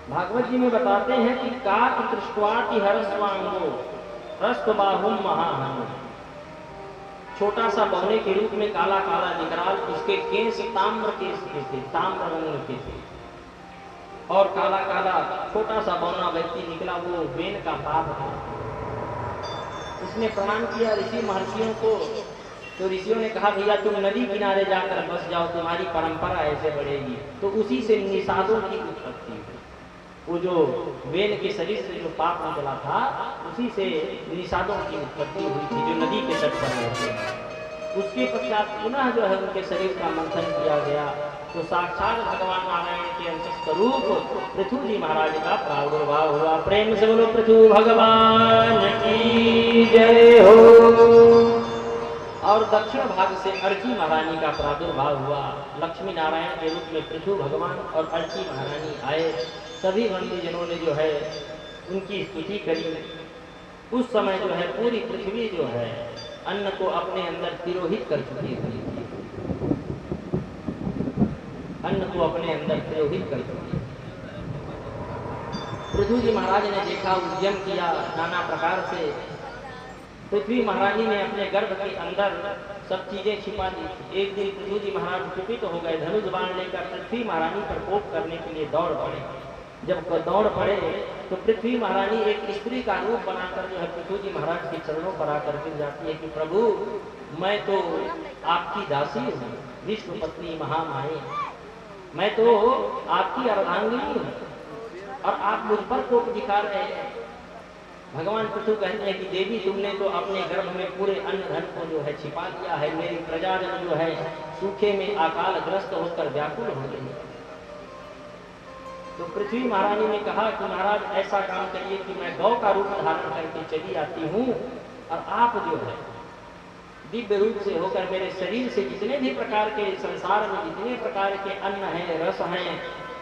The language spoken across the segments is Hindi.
भागवत जी में बताते हैं कि काक दृष्टवाति हरस्वांगो रस्तबाहुम महाहनु, छोटा सा बौने के रूप में काला काला निकराल, उसके केस ताम्र केस के थे, ताम्र रंग के थे, और काला काला छोटा सा बौना व्यक्ति निकला, वो वेन का पाप था। उसने प्रणाम किया ऋषि महर्षियों को, तो ऋषियों ने कहा भैया तुम नदी किनारे जाकर बस जाओ, तुम्हारी परंपरा ऐसे बढ़ेगी। तो उसी से निषादों की उत्पत्ति हुई। वो जो वेन के शरीर से जो पाप निकला था, उसी से निषादों की उत्पत्ति हुई थी, जो नदी के तट पर रहते हैं। उसके पश्चात पुनः जो है उनके शरीर का मंथन किया गया, तो साक्षात भगवान नारायण के अंश स्वरूप पृथु जी महाराज का प्रादुर्भाव हुआ। प्रेम से बोलो पृथु भगवान की जय हो। और दक्षिण भाग से अर्ची महारानी का प्रादुर्भाव हुआ। लक्ष्मी नारायण के रूप में पृथु भगवान और अर्ची महारानी आए। सभी बंधुजनों ने जो है उनकी स्तुति करी। उस समय जो है पूरी पृथ्वी जो है अन्न को अपने अंदर तिरोहित कर चुकी हुई थी, अन्न को अपने अंदर तिरोहित कर चुकी। पृथु जी महाराज ने देखा, उद्यम किया नाना प्रकार से। पृथ्वी महारानी ने अपने गर्भ के अंदर सब चीजें छिपा दी थी। एक दिन पृथु जी महाराज कुपित हो गए, धनुष बाण लेकर पृथ्वी महारानी पर कोप करने के लिए दौड़ पड़े। जब दौड़ पड़े तो पृथ्वी महारानी एक स्त्री का रूप बनाकर जो है पृथु जी महाराज के चरणों पर आकर गिर जाती है कि प्रभु मैं तो आपकी दासी हूँ, विष्णु पत्नी महामाई, मैं तो आपकी अर्धांगिनी हूँ और आप मुझ पर कोप दिखा रहे हैं। भगवान पृथु कहते हैं कि देवी तुमने तो अपने गर्भ में पूरे अन्न धन को जो है छिपा दिया है, मेरी प्रजाजन जो है सूखे में अकाल ग्रस्त होकर व्याकुल हो गई। तो पृथ्वी महारानी ने कहा कि महाराज ऐसा काम करिए कि मैं गौ का रूप धारण करके चली आती हूँ और आप जो है दिव्य रूप से होकर मेरे शरीर से जितने भी प्रकार के संसार में जितने प्रकार के अन्न हैं, रस हैं,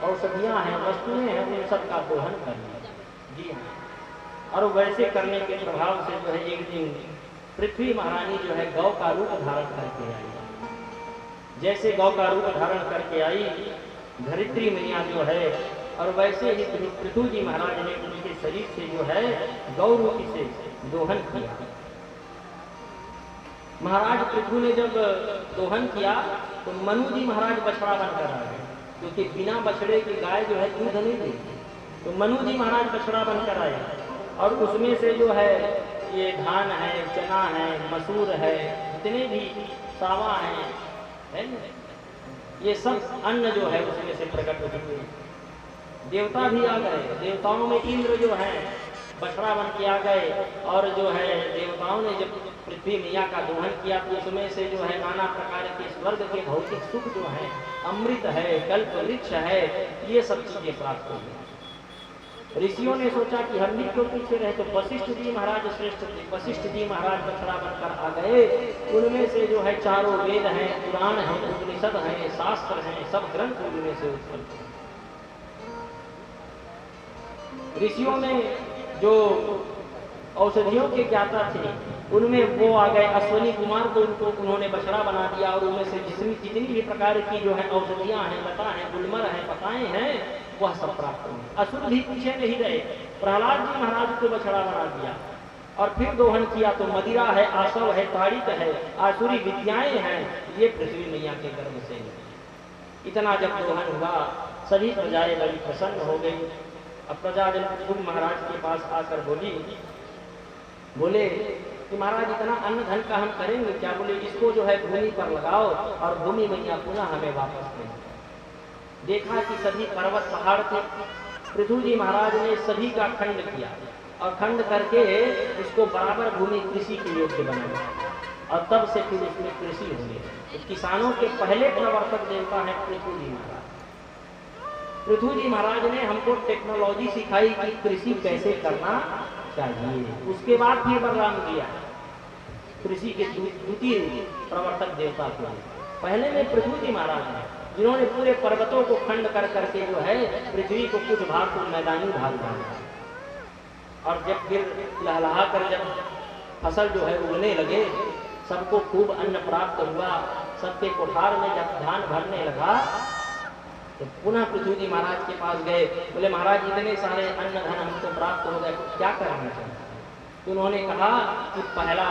औषधियाँ हैं, वस्तुएं हैं, उन सब का दोहन करना। जी हाँ। और वैसे करने के प्रभाव से जो है एक दिन पृथ्वी महारानी जो है गौ का रूप धारण करके आई। जैसे गौ का रूप धारण करके आई धरित्री मैया जो है, और वैसे ही पृथु जी महाराज ने उनके शरीर से जो है गौ रूप से दोहन किया। महाराज पृथु ने जब दोहन किया तो मनु जी महाराज बछड़ा बनकर आ गए, क्योंकि बिना बछड़े की गाय जो है दूध नहीं देती। तो मनु जी महाराज बछड़ा बनकर आए और उसमें से जो है ये धान है, चना है, मसूर है, जितने भी सावा है ये सब अन्न जो है उसमें से प्रकट हुए। देवता भी आ गए, देवताओं में इंद्र जो है बछड़ा बन के आ गए, और जो है देवताओं ने जब पृथ्वी मैया का दोहन किया तो उसमें से जो है नाना प्रकार के स्वर्ग के भौतिक सुख जो है, अमृत है, कल्प वृक्ष है, ये सब चीजें प्राप्त हो गई। ऋषियों ने सोचा कि हम भी क्यों पीछे रहे, तो वशिष्ठ जी महाराज श्रेष्ठ थे। वशिष्ठ जी महाराज बछड़ा बनकर आ गए। उनमें से जो है चारों वेद हैं, पुराण हैं, उपनिषद हैं, शास्त्र हैं, सब ग्रंथ उनमें से उत्पन्न। ऋषियों में जो औषधियों के ज्ञाता थे उनमें वो आ गए, अश्वनी कुमार को उनको उन्होंने बछड़ा बना दिया, और उनमें से जितनी भी प्रकार की जो है औषधियां हैं, लता है, गुलमर है, पताएं हैं, वह सब प्राप्त हुए। असुर भी पीछे नहीं रहे, प्रहलाद जी महाराज को बछड़ा बना दिया और फिर दोहन किया तो मदिरा है, आसव है, ताड़ित है, आसुरी विद्याएं हैं, ये पृथ्वी मैया के गर्भ से। इतना जब दोहन हुआ सभी प्रजाएं बड़ी प्रसन्न हो गई। अब प्रजा जन पृथु महाराज के पास आकर बोले कि महाराज इतना अन्न धन का हम करेंगे क्या? बोले इसको जो है भूमि पर लगाओ और भूमि मैया पुनः हमें वापस दें। देखा कि सभी पर्वत पहाड़ थे। पृथु जी महाराज ने सभी का खंड किया और खंड करके उसको बराबर भूमि कृषि के योग्य बनाया, और तब से फिर उसमें कृषि हुई। तो किसानों के पहले प्रवर्तक देवता है पृथु जी महाराज। पृथु जी महाराज ने हमको टेक्नोलॉजी सिखाई कि कृषि कैसे करना चाहिए। उसके बाद फिर बलराम किया कृषि के द्वितीय प्रवर्तक देवता थे। पहले में पृथु जी महाराज ने, जिन्होंने पूरे पर्वतों को खंड कर करके जो है पृथ्वी को कुछ भाग को मैदानी भाग बनाया, और जब फिर लहलहा कर जब फसल जो है उगने लगे, सबको खूब अन्न प्राप्त हुआ, सबके कोठार में जब धान भरने लगा तो पुनः पृथ्वी जी महाराज के पास गए, बोले महाराज इतने सारे अन्न धन हमको प्राप्त हो गए, क्या करना चाहिए? तो उन्होंने कहा कि पहला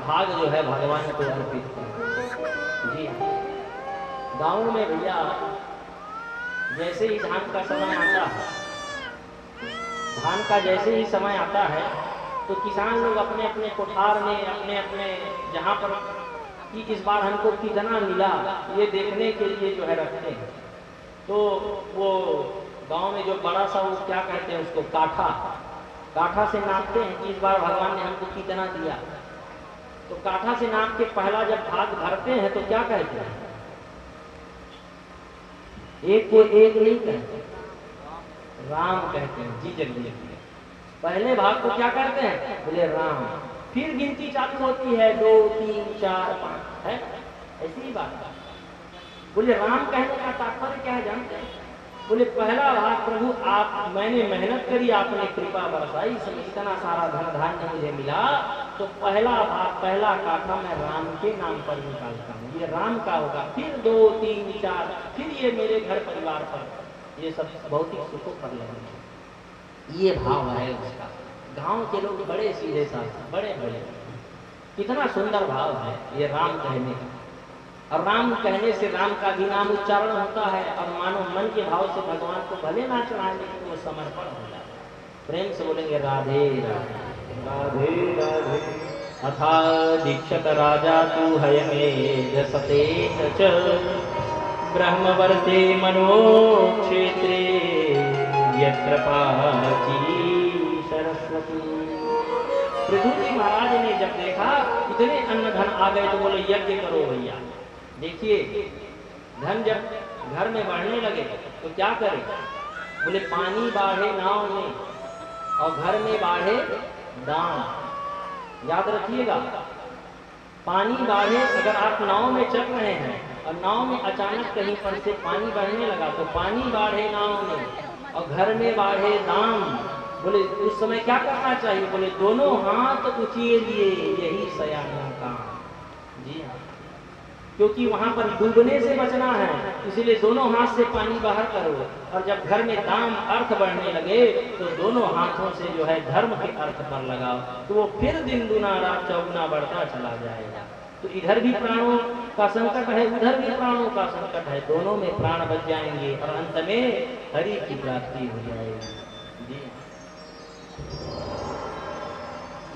भाग जो है भगवान को अर्पित करो। जी गाँव में भैया जैसे ही धान का समय आता है, धान का जैसे ही समय आता है तो किसान लोग अपने अपने कोठार में अपने अपने जहाँ पर कि इस बार हमको कितना मिला ये देखने के लिए जो है रखते हैं। तो वो गांव में जो बड़ा सा वो क्या कहते हैं उसको काठा से नापते हैं कि इस बार भगवान ने हमको कितना दिया। तो काठा से नाप के पहला जब भाग भरते हैं तो क्या कहते हैं? एक को एक नहीं कहते, राम कहते हैं। जी जल्दी पहले भाग को क्या करते हैं? बोले राम। फिर गिनती चालू होती है 2 3 4 5 है, ऐसी ही बात। बोले राम कहने का तात्पर्य क्या है जानते हैं? बोले पहला भाग प्रभु आप, मैंने मेहनत करी, आपने कृपा बरसाई, इतना सारा धन धान्य मुझे मिला, तो पहला भाग पहला काठा मैं राम के नाम पर निकालता हूँ, ये राम का होगा। फिर 2 3 4 फिर ये मेरे घर परिवार पर, ये सब भौतिक सुखों पर लगेंगे। ये भाव है उसका। गांव के लोग बड़े सीधे साधे, बड़े बड़े, कितना सुंदर भाव है ये राम कहने का। और राम कहने से राम का भी नाम उच्चारण होता है, और मानो मन के भाव से भगवान को भले ना चढ़ाए लेकिन वो समर्पण हो जाता है। प्रेम से बोलेंगे राधे राधे राधे राधे। अथा दीक्षत राजा तू हयमे जसते च ब्रह्मवर्ते मनोक्षेत्रे यत्र पाची सरस्वती। पृथ्वी जी महाराज ने जब देखा इतने अन्न धन आ गए तो बोले यज्ञ करो भैया। देखिए धन जब घर में बढ़ने लगे तो क्या करें? बोले पानी बाढ़े नाव में और घर में बाढ़े दाम। याद रखिएगा, पानी बाढ़े, अगर आप नाव में चल रहे हैं और नाव में अचानक कहीं पर से पानी बढ़ने लगा तो पानी बाढ़े नाव में और घर में बाढ़े दाम। बोले उस समय क्या करना चाहिए? बोले दोनों हाथ ऊंचे लिए यही सयाना काम। जी हाँ, क्योंकि वहां पर डूबने से बचना है, इसलिए दोनों हाथ से पानी बाहर करो। और जब घर में दाम अर्थ बढ़ने लगे तो दोनों हाथों से जो है धर्म के अर्थ पर लगाओ, तो वो फिर दिन दुना रात चौगुना बढ़ता चला जाएगा। तो इधर भी प्राणों का संकट है, उधर भी प्राणों का संकट है, दोनों में प्राण बच जाएंगे और अंत में हरि की प्राप्ति हो जाएगी। जी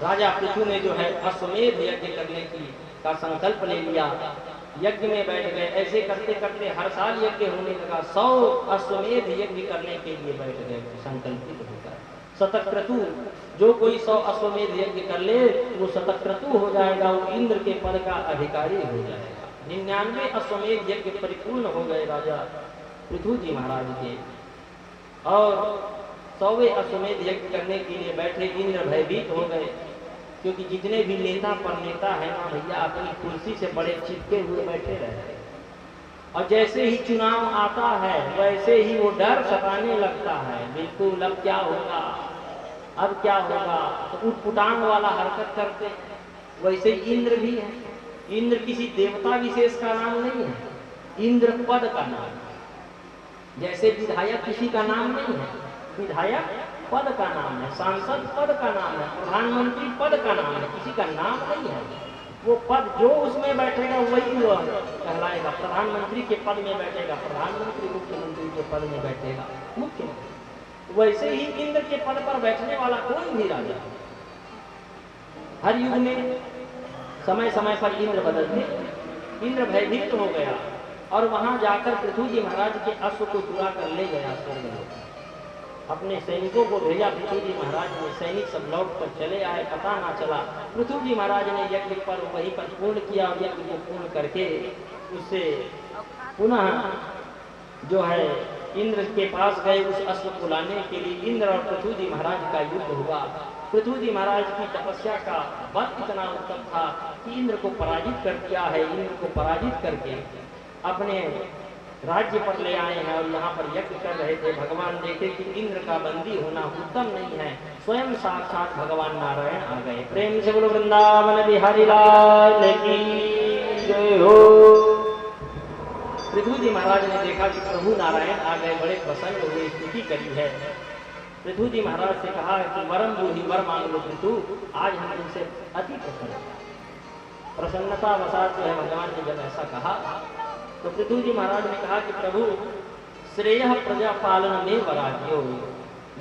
राजा पृथु ने जो है अश्वमेध यज्ञ करने की का संकल्प ले लिया, यज्ञ में बैठ गए। ऐसे करते करते हर साल यज्ञ होने लगा, 100 अश्वमेध यज्ञ करने के लिए बैठ गए संकल्पित होकर। शतक्रतु, जो कोई 100 अश्वमेध यज्ञ कर ले वो शतक्रतु हो जाएगा, वो इंद्र के पद का अधिकारी हो जाएगा। 99 अश्वमेध यज्ञ परिपूर्ण हो गए राजा पृथु जी महाराज के, और 100वें अश्वमेध यज्ञ करने के लिए बैठे। इंद्र भयभीत हो गए, क्योंकि जितने भी नेता पर नेता है ना भैया अपनी कुर्सी से बड़े चिपके हुए बैठे रहते, और जैसे ही चुनाव आता है वैसे ही वो डर सताने लगता है। बिल्कुल अब क्या होगा, अब क्या होगा, तो उठपुटांग वाला हरकत करते। वैसे इंद्र भी है, इंद्र किसी देवता विशेष का नाम नहीं है, इंद्र पद का नाम है। जैसे विधायक किसी का नाम नहीं है, विधायक पद का नाम है, सांसद पद का नाम है, प्रधानमंत्री पद का नाम है, किसी का नाम नहीं है। वो पद जो उसमें बैठेगा वही वो कहलाएगा। प्रधानमंत्री के पद में बैठेगा प्रधानमंत्री, मुख्यमंत्री के पद में बैठेगा मुख्यमंत्री। वैसे ही इंद्र के पद पर बैठने वाला कोई भी राजा, हर युग में समय समय पर इंद्र बदलते। इंद्र भयभीत हो गया और वहां जाकर पृथु जी महाराज के अश्व को चुरा कर ले गया स्वर्ग में। अपने सैनिकों को भेजा, पृथु जी महाराज ने सैनिक सब लौट कर चले आए, पता ना चला। पृथु जी महाराज ने यज्ञ पर वहीं पर पूर्ण किया, यज्ञ को पूर्ण करके उससे पुनः जो है इंद्र के पास गए उस अश्व को लाने के लिए। इंद्र और पृथु जी महाराज का युद्ध हुआ। पृथु जी महाराज की तपस्या का बल इतना उत्तम था कि इंद्र को पराजित कर दिया है। इंद्र को पराजित करके अपने राज्य पर ले आए हैं और यहाँ पर यज्ञ कर रहे थे। भगवान देखे कि इंद्र का बंदी होना उत्तम नहीं है, स्वयं साक्षात भगवान नारायण आ गए। प्रेम से बोलो वृंदावन बिहारी लाल की जय हो। पृथ्वी जी महाराज ने देखा कि प्रभु नारायण आ गए, बड़े प्रसन्न हुए, स्तुति करी है। पृथ्वी जी महाराज से कहा कि वरम बूढ़ी वर मांग लो पृथु, आज हम तुमसे अति प्रसन्न। प्रसन्नता वसात जो है भगवान ने जब ऐसा कहा तो पृथ्वी जी महाराज ने कहा कि प्रभु श्रेय प्रजा पालन में वराज्यो,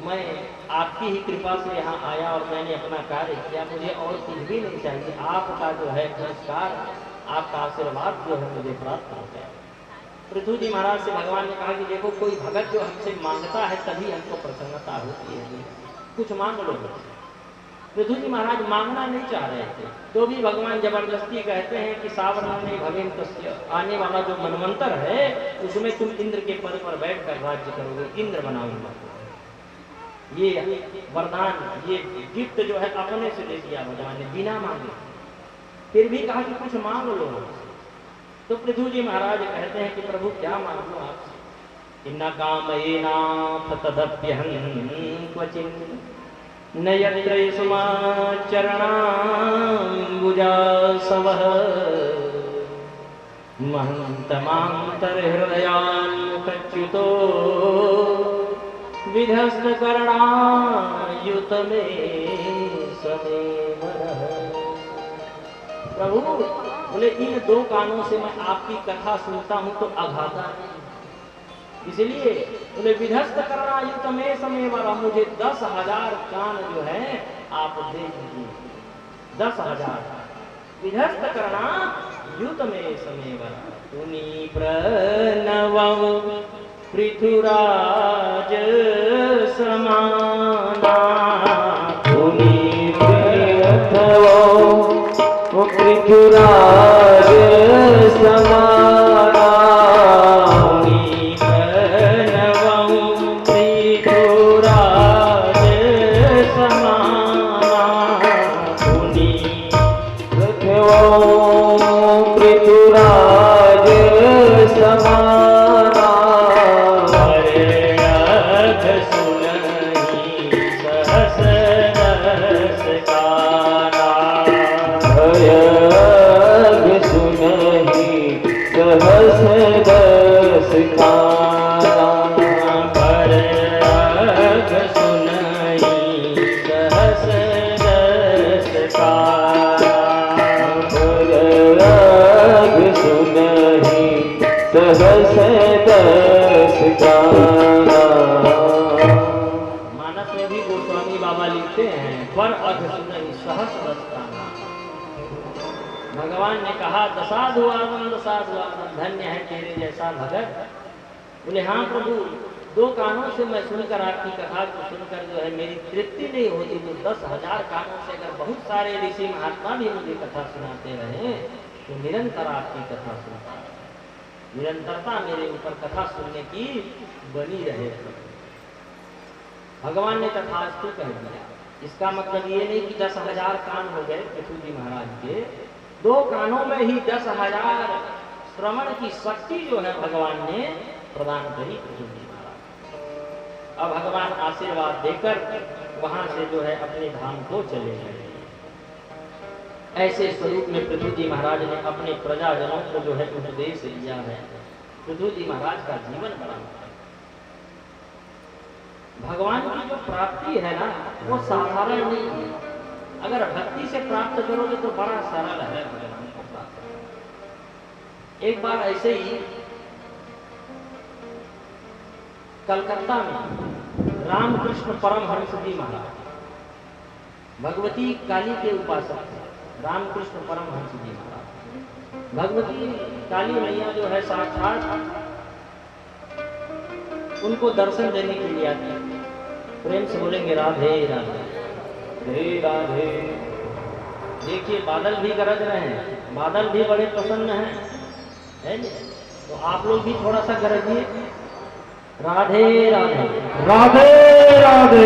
मैं आपकी ही कृपा से यहाँ आया और मैंने अपना कार्य किया, मुझे और कुछ भी नहीं चाहिए। आपका जो है पुरस्कार, आपका आशीर्वाद जो है मुझे प्राप्त हो गया। पृथ्वी जी महाराज से भगवान ने कहा कि देखो कोई भगत जो हमसे मांगता है तभी हमको प्रसन्नता होती है, कुछ मांग लो। पृथ्वी जी महाराज मांगना नहीं चाह रहे थे, तो भी भगवान जबरदस्ती कहते हैं कि सावधान भवेन, आने वाला जो मनवंतर है उसमें तुम इंद्र के पद पर बैठकर राज्य करोगे, इंद्र बनाऊंगा। ये वरदान, ये गिफ्ट जो है अपने से दे दिया भगवान ने बिना मांगे। फिर भी कहा कि कुछ मांग लो। तो पृथ्वी जी महाराज कहते हैं कि प्रभु क्या मांगू आपसे? इन्ना कामयेना तदप्यहं क्वचिन् न यत्र युष्मा चरणाम्बुजासवः महन्तमान्तर्हृदयान्मुखच्युतो विधस्तकर्णायुत मे सदेवरः। प्रभु बोले इन दो कानों से मैं आपकी कथा सुनता हूं तो अघाता नहीं, इसलिए बोले विधस्त करणायुत में समेवरः, मुझे 10,000 कान जो है आप दे दीजिए। 10,000 विधस्त करणायुत में समेवरः। पुनि प्रणवं पृथुराज समाना, पुनि प्रणवं पृथुराज समाना, पुनि प्रणवं पृथुराज समाना, पुनि प्रणवं पृथुराज समाना, वर्णक सुनहि सहस रस काना, भयग सुनहि सहस रस काना, वर्णक सुनहि सहस रस काना, वर्णक सुनहि सहस रस काना। मानस में भी गोस्वामी बाबा लिखते हैं पर अध सुनहि सहस रस काना। भगवान ने कहा दसाधु आनंद साधु आनंद, धन्य है तेरे जैसा भगत। बोले हाँ प्रभु, 2 कानों से मैं सुनकर आपकी कथा को सुनकर जो है मेरी तृप्ति नहीं होती, तो 10,000 कानों से अगर बहुत सारे ऋषि महात्मा भी मुझे कथा सुनाते रहे तो निरंतर आपकी कथा सुनता, निरंतरता मेरे ऊपर कथा सुनने की बनी रहे। भगवान ने तथास्तु कह दिया। इसका मतलब ये नहीं कि 10,000 कान हो गए पृथ्वी जी महाराज के, 2 कानों में ही 10,000 श्रवण की शक्ति जो है भगवान ने प्रदान करी पृथ्वी जी महाराज। अब भगवान आशीर्वाद देकर वहां से जो है अपने धाम को चले गए। ऐसे स्वरूप में पृथ्वी जी महाराज ने अपने प्रजाजनों को जो है उपदेश दिया है। पृथ्वी जी महाराज का जीवन बड़ा भगवान की जो प्राप्ति है ना वो साधारण नहीं है। अगर भक्ति से प्राप्त करोगे तो बड़ा सरल है भगवान को प्राप्त। एक बार ऐसे ही कलकत्ता में रामकृष्ण परमहंस जी महाराज, भगवती काली के उपासक थे रामकृष्ण परमहंस जी महाराज। भगवती काली मैया जो है साक्षात उनको दर्शन देने के लिए आती है। प्रेम से बोलेंगे राधे राधे हे राधे। देखिए बादल भी गरज रहे हैं, बादल भी बड़े प्रसन्न हैं, है न? तो आप लोग भी थोड़ा सा गरजिए राधे राधे राधे राधे।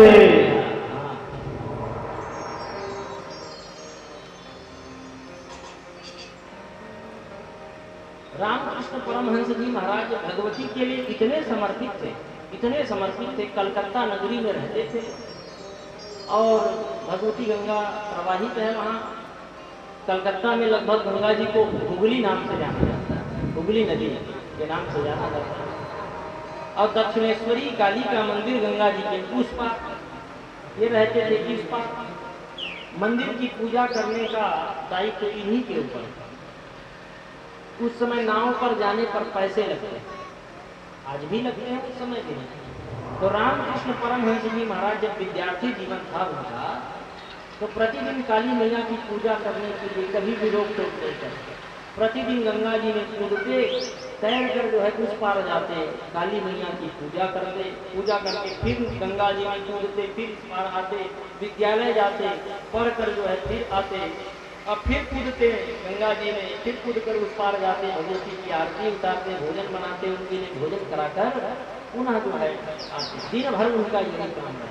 रामकृष्ण परमहंस जी महाराज भगवती के लिए इतने समर्पित थे, इतने समर्पित थे। कलकत्ता नगरी में रहते थे और भगवती गंगा प्रवाहित है वहाँ। कलकत्ता में लगभग गंगा जी को हुगली नाम से जाना जाता है, हुगली नदी। के नाम से जाना जाता है। और दक्षिणेश्वरी काली का मंदिर गंगा जी के उस पार ये रहते थे, इस पार मंदिर की पूजा करने का दायित्व इन्हीं के ऊपर। उस समय नाव पर जाने पर पैसे लगते, आज भी लगते हैं, उस समय भी नहीं। तो रामकृष्ण परमहंस जी महाराज जब विद्यार्थी जीवन था उनका, तो प्रतिदिन काली मैया की पूजा करने के लिए कभी भी रोक टोक नहीं करते। प्रतिदिन गंगा जी में कूदते, तैर कर जो है उस पार जाते, काली मैया की पूजा करते, पूजा करके फिर गंगा जी में कूदते, फिर इस पार आते, विद्यालय जाते, पढ़ कर जो है फिर आते, और फिर कूदते गंगा जी में, फिर कूद कर उस पार जाते, भगवती की आरती उतारते, भोजन बनाते, उनके लिए भोजन कराकर पुनः जो है आते। दिन भर उनका यही काम है।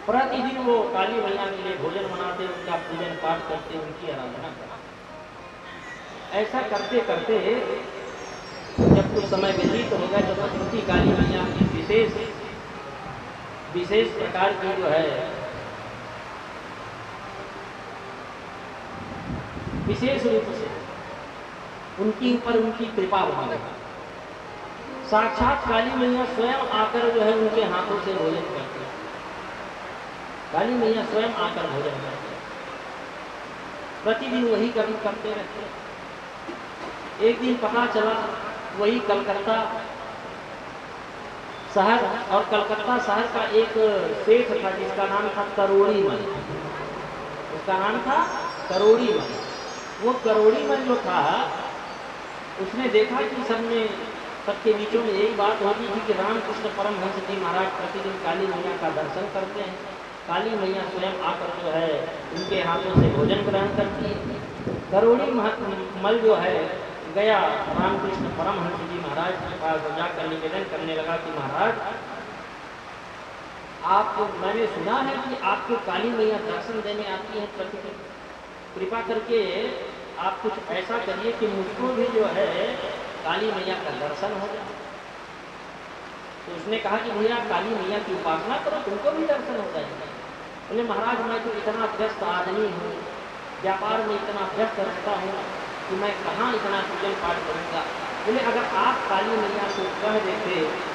प्रतिदिन वो काली मैया के लिए भोजन बनाते, उनका पूजन पाठ करते, उनकी आराधना करते। ऐसा करते करते जब कुछ समय व्यतीत हो गया, तो भगवती काली मैया की विशेष प्रकार की जो है विशेष रूप से उनकी ऊपर उनकी कृपा बना लगा। साक्षात काली मैया स्वयं आकर जो है उनके हाथों से भोजन करते, काली मैया स्वयं आकर भोजन करते, प्रतिदिन वही कभी करते रहते। एक दिन पता चला वही कलकत्ता शहर, और कलकत्ता शहर का एक सेठ था जिसका नाम था करोड़ी मन, उसका नाम था करोड़ी मन। वो करोड़ी मन जो था, उसने देखा कि सबके बीचों में यही बात होती थी कि रामकृष्ण परमहंस जी महाराज प्रतिदिन काली मैया का दर्शन करते हैं, काली मैया स्वयं आकर जो है उनके हाथों से भोजन ग्रहण करती है। करोड़ी मल जो है गया रामकृष्ण परमहंस जी महाराज के पास जाकर निवेदन करने लगा कि महाराज, आपको मैंने सुना है कि आपको काली मैया दर्शन देने आती है प्रतिदिन, कृपा करके आप कुछ ऐसा करिए कि मुझको भी जो है काली मैया का दर्शन हो जाए। तो उसने कहा कि भैया काली मैया की उपासना करो, तुमको भी दर्शन हो जाएगा। बोले महाराज मैं तो इतना व्यस्त आदमी हूँ, व्यापार में इतना व्यस्त रहता हूँ कि मैं कहाँ इतना पूजन पाठ करूँगा। बोले अगर आप काली मैया को कह देते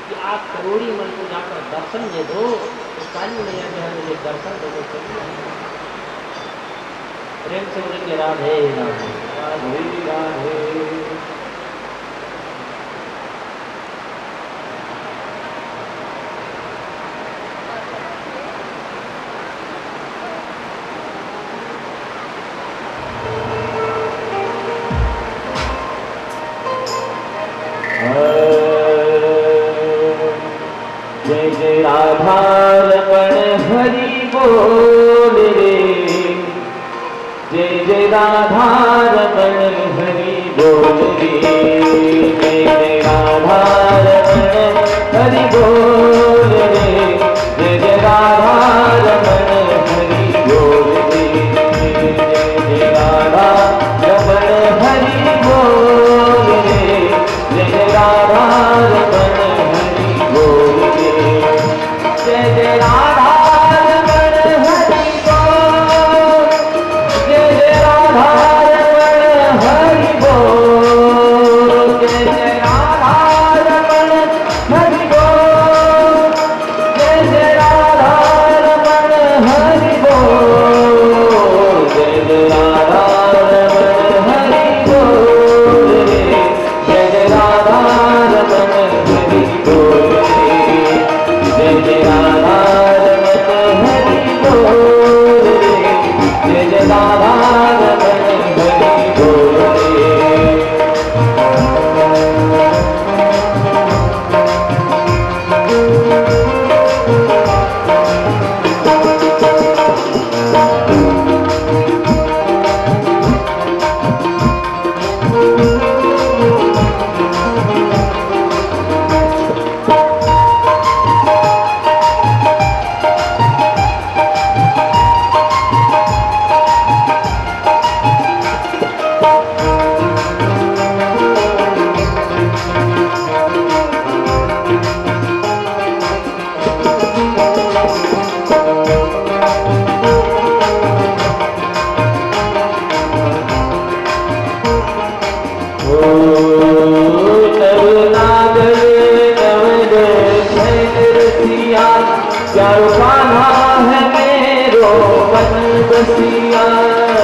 कि आप करोड़ी मन को जाकर दर्शन दे दो, तो काली मैया जो है मुझे दर्शन दे दो। चलिए प्रेम से बोलेंगे राधे राधे राधे राधे। जय जय राधारमण हरि बोल रे, जय जय राधारमण हरि बोल रे, जय जय राधारमण हरि बोल रे, जय जय राधारमण हरि बोल रे, जय जय राधारमण हरि बोल रे, जय जय राधारमण हरि बोल रे, जय जय राधारमण हरि बोल, जय जय राधारमण हरि बोल, जय जय राधारमण हरि बोल, जय जय राधारमण हरि बोल, जय जय राधारमण हरि बोल रे, जय जय राधारमण हरि बोल रे, जय जय राधारमण हरि बोल रे, जय जय राधारमण हरि बोल रे। Oh प्यारो कान्हा है मेरो मन बसिया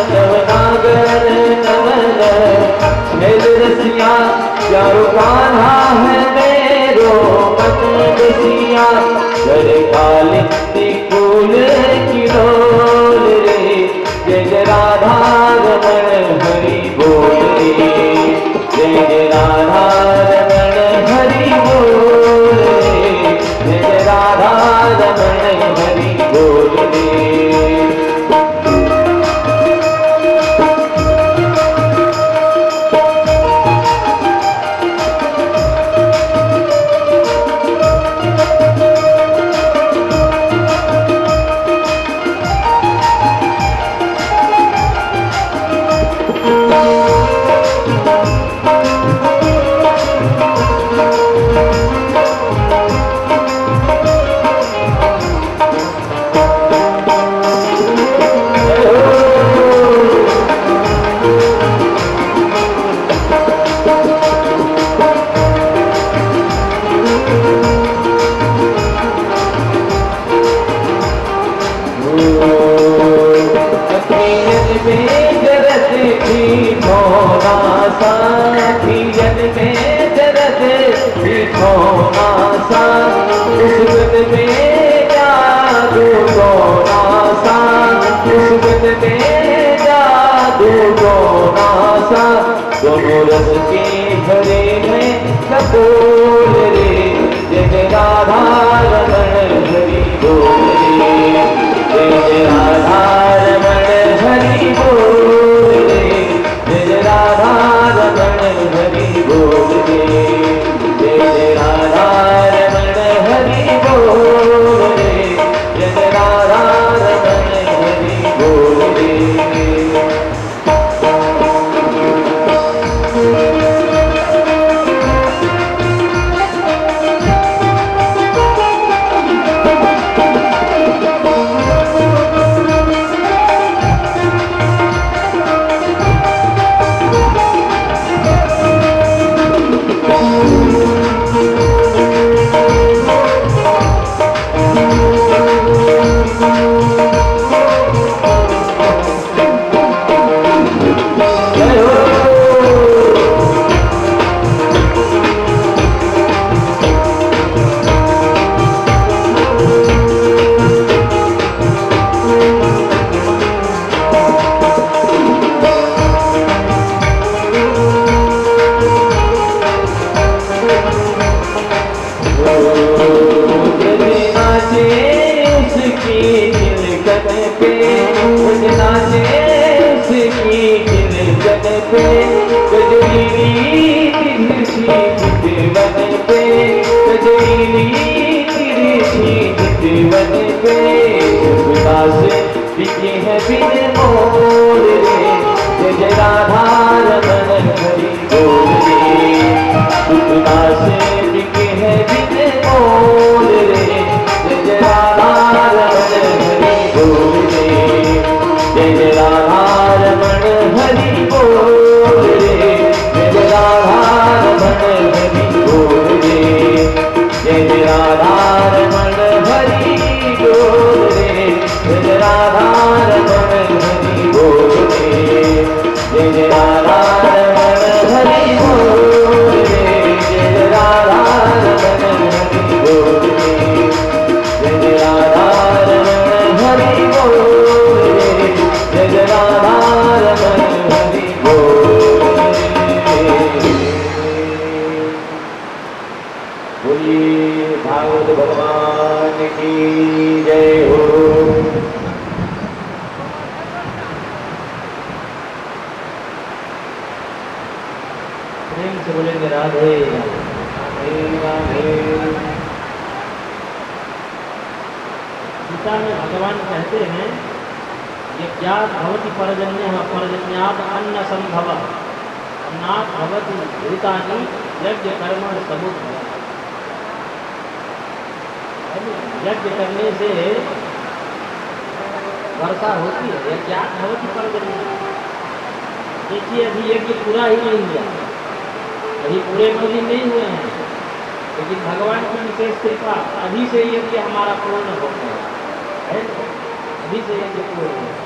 नवनागर नवन छैल रसिया प्यारो कान्हा है मेरो मन बसिया जय कालिंदी फूल की डोल रे जय जय राधा रमण हरि बोल रे जय जय राधा रमण हरि बोल रे जय जय राधा रमण हरि बोल रे रस के भरे में कपोल रे जय जय राधा रमण हरि बोल रे जय जय राधा रमण हरि बोल रे जय जय राधा रमण हरि बोल रे जय जय राधा रमण हरि बोल रे जय जय राधा रमण हरि बोल रे गीता में भगवान कहते हैं यज्ञात भवति परजन्यः परजन्यात् अन्न संभव अन्नात् भवति भूतानि यज्ञ कर्मण समुद्भव। यज्ञ करने से वर्षा होती है। यज्ञात भवति परजन्यः। देखिए अभी यज्ञ पूरा ही नहीं हुआ, अभी पूरे 9 दिन नहीं हुए हैं, लेकिन भगवान की विशेष कृपा अभी से यज्ञ हमारा पूर्ण हो गया है, अभी से यज्ञ पूर्ण हो गया।